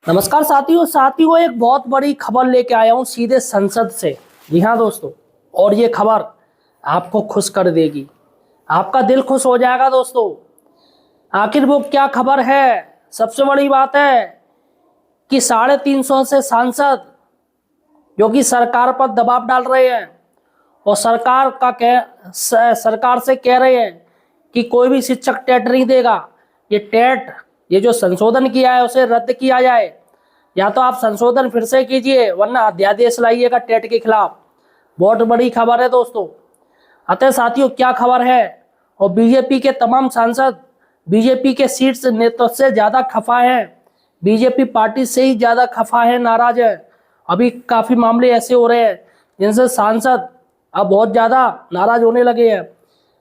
नमस्कार साथियों एक बहुत बड़ी खबर लेके आया हूं सीधे संसद से। जी हाँ दोस्तों, और ये खबर आपको खुश कर देगी, आपका दिल खुश हो जाएगा दोस्तों। आखिर वो क्या खबर है? सबसे बड़ी बात है कि 350 से सांसद जो कि सरकार पर दबाव डाल रहे हैं और सरकार से कह रहे हैं कि कोई भी शिक्षक टेट नहीं देगा। ये जो संशोधन किया है उसे रद्द किया जाए, या तो आप संशोधन फिर से कीजिए वरना अध्यादेश लाइएगा टेट के खिलाफ। बहुत बड़ी खबर है दोस्तों। अतः साथियों क्या खबर है? और बीजेपी के तमाम सांसद बीजेपी के शीर्ष नेतृत्व से ज्यादा खफा है, बीजेपी पार्टी से ही ज्यादा खफा है, नाराज है। अभी काफी मामले ऐसे हो रहे हैं जिनसे सांसद अब बहुत ज्यादा नाराज होने लगे हैं।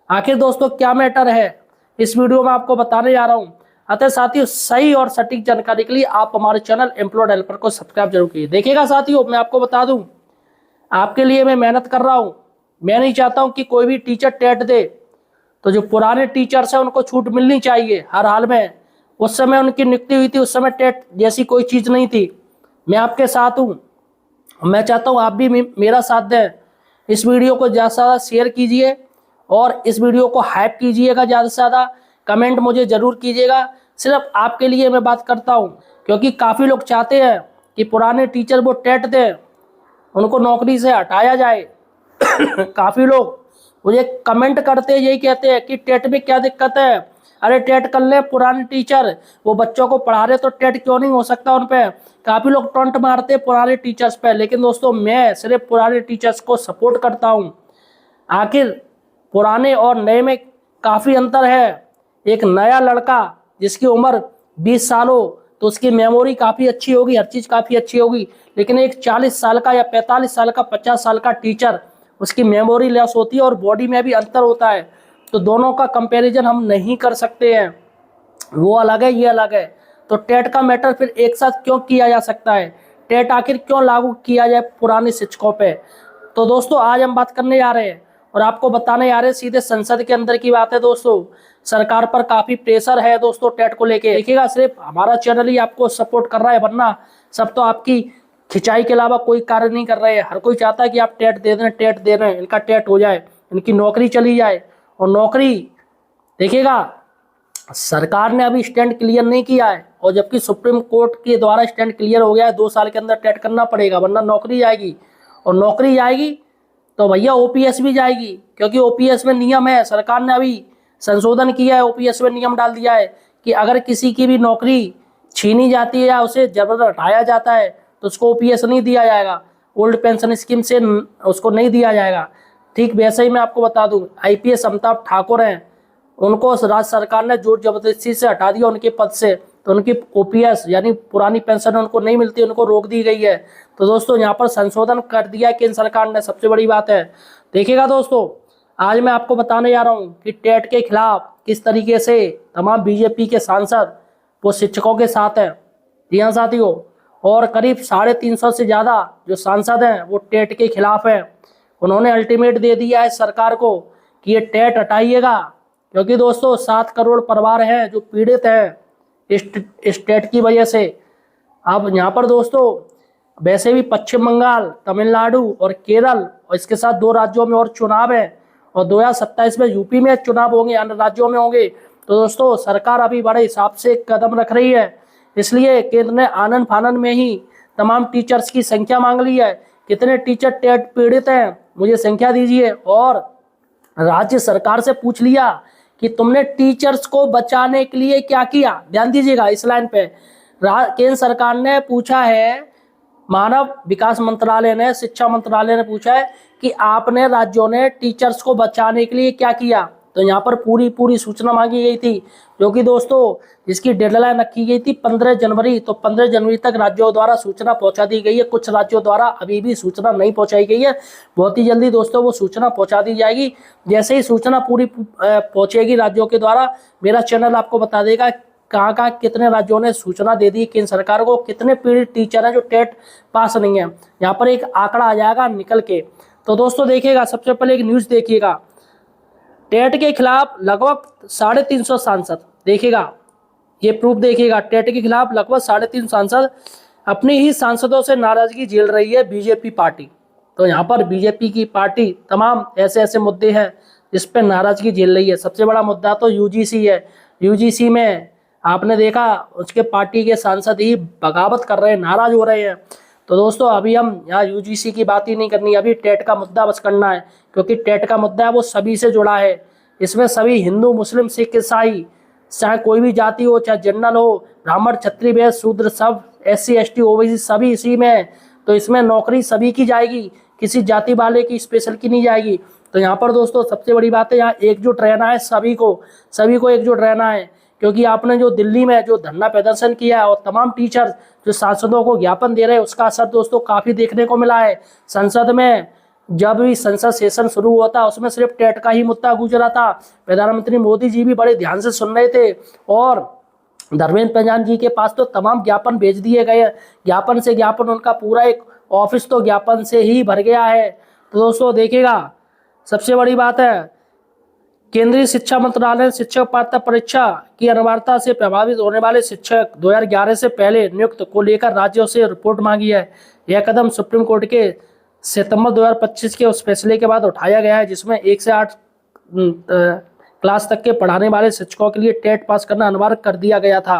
आखिर दोस्तों क्या मैटर है, इस वीडियो में आपको बताने जा रहा हूं। अतः साथियों सही और सटीक जानकारी के लिए आप हमारे चैनल एम्प्लॉयड हेल्पर को सब्सक्राइब जरूर कीजिए। देखिएगा साथियों, मैं आपको बता दूं, आपके लिए मैं मेहनत कर रहा हूं। मैं नहीं चाहता हूं कि कोई भी टीचर टेट दे, तो जो पुराने टीचर्स हैं उनको छूट मिलनी चाहिए हर हाल में। उस समय उनकी नियुक्ति हुई थी, उस समय टेट जैसी कोई चीज नहीं थी। मैं आपके साथ हूँ, मैं चाहता हूँ आप भी मेरा साथ दें। इस वीडियो को ज़्यादा से ज़्यादा शेयर कीजिए और इस वीडियो को हाइप कीजिएगा, ज़्यादा से ज़्यादा कमेंट मुझे ज़रूर कीजिएगा। सिर्फ आपके लिए मैं बात करता हूँ, क्योंकि काफ़ी लोग चाहते हैं कि पुराने टीचर वो टेट दें, उनको नौकरी से हटाया जाए। काफ़ी लोग मुझे कमेंट करते यही कहते हैं कि टेट में क्या दिक्कत है, अरे टेट कर ले, पुराने टीचर वो बच्चों को पढ़ा रहे तो टेट क्यों नहीं हो सकता उन पे। काफ़ी लोग टॉन्ट मारते हैं पुराने टीचर्स पे, लेकिन दोस्तों मैं सिर्फ पुराने टीचर्स को सपोर्ट करता हूँ। आखिर पुराने और नए में काफ़ी अंतर है। एक नया लड़का जिसकी उम्र 20 साल हो तो उसकी मेमोरी काफ़ी अच्छी होगी, हर चीज़ काफ़ी अच्छी होगी। लेकिन एक 40 साल का या 45 साल का 50 साल का टीचर, उसकी मेमोरी लॉस होती है और बॉडी में भी अंतर होता है। तो दोनों का कंपैरिजन हम नहीं कर सकते हैं, वो अलग है ये अलग है। तो टेट का मैटर फिर एक साथ क्यों किया जा सकता है? टेट आखिर क्यों लागू किया जाए पुराने शिक्षकों पे? तो दोस्तों आज हम बात करने जा रहे हैं और आपको बताने जा रहे हैं सीधे संसद के अंदर की बात है। दोस्तों सरकार पर काफी प्रेशर है दोस्तों टेट को लेके। देखिएगा, सिर्फ हमारा चैनल ही आपको सपोर्ट कर रहा है, वरना सब तो आपकी खिंचाई के अलावा कोई कार्य नहीं कर रहे हैं। हर कोई चाहता है कि आप टेट दे दें, टेट दे दें, इनका टेट हो जाए, इनकी नौकरी चली जाए। और नौकरी देखिएगा, सरकार ने अभी स्टैंड क्लियर नहीं किया है, और जबकि सुप्रीम कोर्ट के द्वारा स्टैंड क्लियर हो गया है, 2 साल के अंदर टेट करना पड़ेगा वरना नौकरी जाएगी। और नौकरी जाएगी तो भैया ओपीएस भी जाएगी, क्योंकि ओपीएस में नियम है, सरकार ने अभी संशोधन किया है, ओपीएस में नियम डाल दिया है कि अगर किसी की भी नौकरी छीनी जाती है या उसे जबरदस्त हटाया जाता है तो उसको ओपीएस नहीं दिया जाएगा, ओल्ड पेंशन स्कीम से उसको नहीं दिया जाएगा। ठीक वैसे ही मैं आपको बता दूं, आईपीएस अमिताभ ठाकुर हैं, उनको राज्य सरकार ने जोर जबरदस्ती से हटा दिया उनके पद से, तो उनकी ओपीएस यानी पुरानी पेंशन उनको नहीं मिलती, उनको रोक दी गई है। तो दोस्तों यहाँ पर संशोधन कर दिया केंद्र सरकार ने, सबसे बड़ी बात है। देखिएगा दोस्तों, आज मैं आपको बताने जा रहा हूँ कि टेट के खिलाफ किस तरीके से तमाम बीजेपी के सांसद वो शिक्षकों के साथ हैं। जी हाँ साथियों, और करीब 350 से ज़्यादा जो सांसद हैं वो टेट के खिलाफ हैं। उन्होंने अल्टीमेट दे दिया है सरकार को कि ये टेट हटाइएगा, क्योंकि दोस्तों 7 करोड़ परिवार हैं जो पीड़ित हैं इस टेट की वजह से। अब यहाँ पर दोस्तों वैसे भी पश्चिम बंगाल, तमिलनाडु और केरल और इसके साथ 2 राज्यों में और चुनाव है, और 2027 में यूपी में चुनाव होंगे, अन्य राज्यों में होंगे। तो दोस्तों सरकार अभी बड़े हिसाब से कदम रख रही है, इसलिए केंद्र ने आनन फानन में ही तमाम टीचर्स की संख्या मांग ली है। कितने टीचर टेट पीड़ित हैं मुझे संख्या दीजिए, और राज्य सरकार से पूछ लिया कि तुमने टीचर्स को बचाने के लिए क्या किया। ध्यान दीजिएगा इस लाइन पे, केंद्र सरकार ने पूछा है, मानव विकास मंत्रालय ने, शिक्षा मंत्रालय ने पूछा है कि आपने राज्यों ने टीचर्स को बचाने के लिए क्या किया। तो यहाँ पर पूरी सूचना मांगी गई थी, जो कि दोस्तों जिसकी डेडलाइन रखी गई थी 15 जनवरी, तो 15 जनवरी तक राज्यों द्वारा सूचना पहुंचा दी गई है। कुछ राज्यों द्वारा अभी भी सूचना नहीं पहुंचाई गई है, बहुत ही जल्दी दोस्तों वो सूचना पहुंचा दी जाएगी। जैसे ही सूचना पूरी पहुंचेगी राज्यों के द्वारा, मेरा चैनल आपको बता देगा कहाँ कहाँ कितने राज्यों ने सूचना दे दी केंद्र सरकार को, कितने पीड़ित टीचर हैं जो टेट पास नहीं है। यहाँ पर एक आंकड़ा आ जाएगा निकल के। तो दोस्तों देखिएगा, सबसे पहले एक न्यूज़ देखिएगा, टेट के खिलाफ लगभग 350 सांसद। देखिएगा ये प्रूफ देखिएगा, टेट के खिलाफ लगभग 3.5 सांसद अपनी ही सांसदों से नाराजगी झेल रही है बीजेपी पार्टी। तो यहाँ पर बीजेपी की पार्टी तमाम ऐसे ऐसे मुद्दे हैं जिस पर नाराजगी झेल रही है। सबसे बड़ा मुद्दा तो यूजीसी है। यूजीसी में आपने देखा उसके पार्टी के सांसद ही बगावत कर रहे हैं, नाराज हो रहे हैं। तो दोस्तों अभी हम यहाँ यूजीसी की बात ही नहीं करनी, अभी टेट का मुद्दा बस करना है, क्योंकि टेट का मुद्दा है वो सभी से जुड़ा है। इसमें सभी हिंदू, मुस्लिम, सिख, ईसाई, चाहे कोई भी जाति हो, चाहे जनरल हो, ब्राह्मण, क्षत्रिय, वैश्य, शूद्र, सब SC ST OBC सभी इसी में है। तो इसमें नौकरी सभी की जाएगी, किसी जाति वाले की स्पेशल की नहीं जाएगी। तो यहाँ पर दोस्तों सबसे बड़ी बात है, यहाँ एकजुट रहना है, सभी को एकजुट रहना है। क्योंकि आपने जो दिल्ली में जो धरना प्रदर्शन किया है और तमाम टीचर जो सांसदों को ज्ञापन दे रहे हैं, उसका असर दोस्तों काफी देखने को मिला है। संसद में जब भी संसद सेशन शुरू हुआ था उसमें सिर्फ टेट का ही मुद्दा गुजरा था। प्रधानमंत्री मोदी जी भी बड़े ध्यान से सुन रहे थे और धर्मेंद्र प्रधान जी के पास तो तमाम ज्ञापन भेज दिए गए। ज्ञापन से ज्ञापन, उनका पूरा एक ऑफिस तो ज्ञापन से ही भर गया है। तो दोस्तों देखिएगा, सबसे बड़ी बात है, केंद्रीय शिक्षा मंत्रालय ने शिक्षक पात्रता परीक्षा की अनिवार्यता से प्रभावित होने वाले शिक्षक 2011 से पहले नियुक्त को लेकर राज्यों से रिपोर्ट मांगी है। यह कदम सुप्रीम कोर्ट के सितंबर 2025 के उस फैसले के बाद उठाया गया है जिसमें 1 से 8 क्लास तक के पढ़ाने वाले शिक्षकों के लिए टेट पास करना अनिवार्य कर दिया गया था।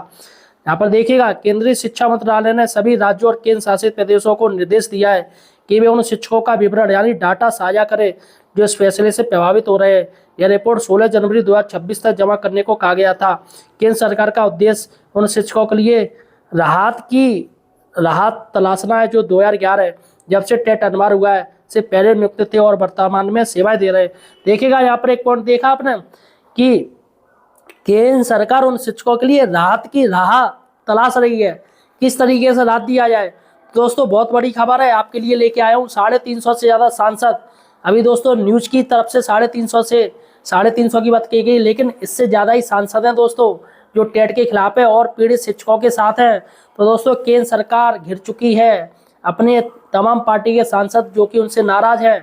यहाँ पर देखिएगा, केंद्रीय शिक्षा मंत्रालय ने सभी राज्यों और केंद्र शासित प्रदेशों को निर्देश दिया है कि वे उन शिक्षकों का विवरण यानी डाटा साझा करें जो इस फैसले से प्रभावित हो रहे हैं। यह रिपोर्ट 16 जनवरी 2026 तक जमा करने को कहा गया था। केंद्र सरकार का उद्देश्य उन शिक्षकों के लिए राहत तलाशना है जो 2011 जब से टेट अनिवार्य हुआ है से पहले नियुक्त थे और वर्तमान में सेवाएं दे रहे हैं। देखिएगा यहाँ पर एक पॉइंट देखा आपने कि केंद्र सरकार उन शिक्षकों के लिए राहत की राह तलाश रही है, किस तरीके से राहत दिया जाए। दोस्तों बहुत बड़ी खबर है आपके लिए लेके आया हूँ। 350 से ज़्यादा सांसद, अभी दोस्तों न्यूज की तरफ से 350 की बात की गई, लेकिन इससे ज़्यादा ही सांसद हैं दोस्तों जो टेट के खिलाफ है और पीड़ित शिक्षकों के साथ हैं। तो दोस्तों केंद्र सरकार घिर चुकी है अपने तमाम पार्टी के सांसद जो कि उनसे नाराज है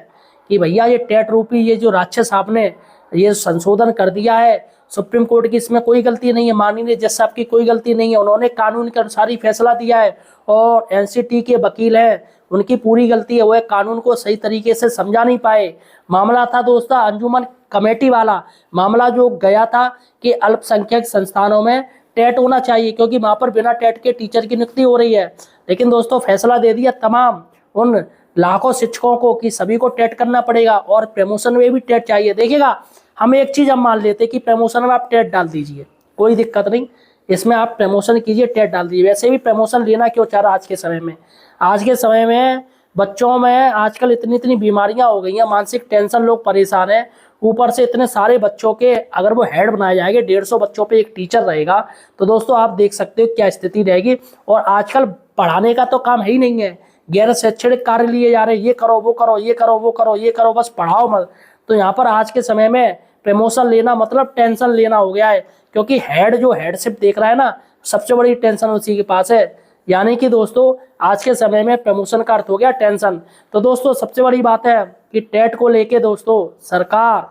कि भैया ये टेट रूपी ये जो राक्षस आपने ये संशोधन कर दिया है, सुप्रीम कोर्ट की इसमें कोई गलती नहीं है, माननीय जज साहब की कोई गलती नहीं है, उन्होंने कानून के अनुसार ही फैसला दिया है और NCT के वकील हैं उनकी पूरी गलती है, वो कानून को सही तरीके से समझा नहीं पाए। मामला था दोस्तों अंजुमन कमेटी वाला मामला जो गया था कि अल्पसंख्यक संस्थानों में टेट होना चाहिए क्योंकि वहाँ पर बिना टेट के टीचर की नियुक्ति हो रही है। लेकिन दोस्तों फैसला दे दिया तमाम उन लाखों शिक्षकों को कि सभी को टेट करना पड़ेगा और प्रमोशन में भी टेट चाहिए। देखिएगा हम एक चीज़ हम मान लेते कि प्रमोशन में आप टेट डाल दीजिए, कोई दिक्कत नहीं, इसमें आप प्रमोशन कीजिए, टेट डाल दीजिए। वैसे भी प्रमोशन लेना क्यों चाह रहा आज के समय में? आज के समय में बच्चों में आजकल इतनी बीमारियां हो गई हैं, मानसिक टेंशन, लोग परेशान हैं, ऊपर से इतने सारे बच्चों के अगर वो हेड बनाए जाएंगे, 150 बच्चों पे एक टीचर रहेगा, तो दोस्तों आप देख सकते हो क्या स्थिति रहेगी। और आजकल पढ़ाने का तो काम है ही नहीं है, गैर शैक्षणिक कार्य लिए जा रहे हैं, ये करो वो करो, ये करो वो करो, ये करो, बस पढ़ाओ मत। तो यहाँ पर आज के समय में प्रमोशन लेना मतलब टेंशन लेना हो गया है, क्योंकि हेड जो हेडशिप देख रहा है ना, सबसे बड़ी टेंशन उसी के पास है। यानी कि दोस्तों आज के समय में प्रमोशन का अर्थ हो गया टेंशन। तो दोस्तों सबसे बड़ी बात है कि टेट को लेके दोस्तों सरकार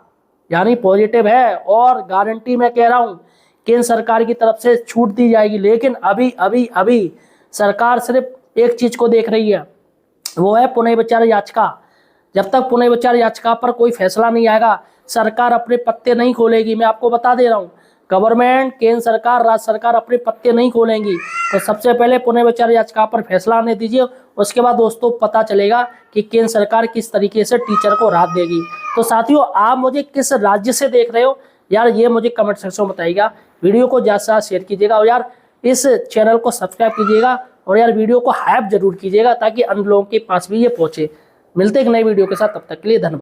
यानी पॉजिटिव है और गारंटी मैं कह रहा हूँ केंद्र सरकार की तरफ से छूट दी जाएगी। लेकिन अभी सरकार सिर्फ एक चीज को देख रही है, वो है पुनर्विचार याचिका। जब तक पुनर्विचार याचिका पर कोई फैसला नहीं आएगा सरकार अपने पत्ते नहीं खोलेगी। मैं आपको बता दे रहा हूँ, गवर्नमेंट, केंद्र सरकार, राज्य सरकार अपने पत्ते नहीं खोलेंगी। तो सबसे पहले पुनर्विचार याचिका पर फैसला आने दीजिए, उसके बाद दोस्तों पता चलेगा कि केंद्र सरकार किस तरीके से टीचर को राहत देगी। तो साथियों आप मुझे किस राज्य से देख रहे हो यार, ये मुझे कमेंट सेक्शन में बताइएगा। वीडियो को ज़्यादा से ज़्यादा शेयर कीजिएगा और यार इस चैनल को सब्सक्राइब कीजिएगा और यार वीडियो को हाइप जरूर कीजिएगा ताकि अन्य लोगों के पास भी ये पहुँचे। मिलते एक नई वीडियो के साथ, तब तक के लिए धन्यवाद।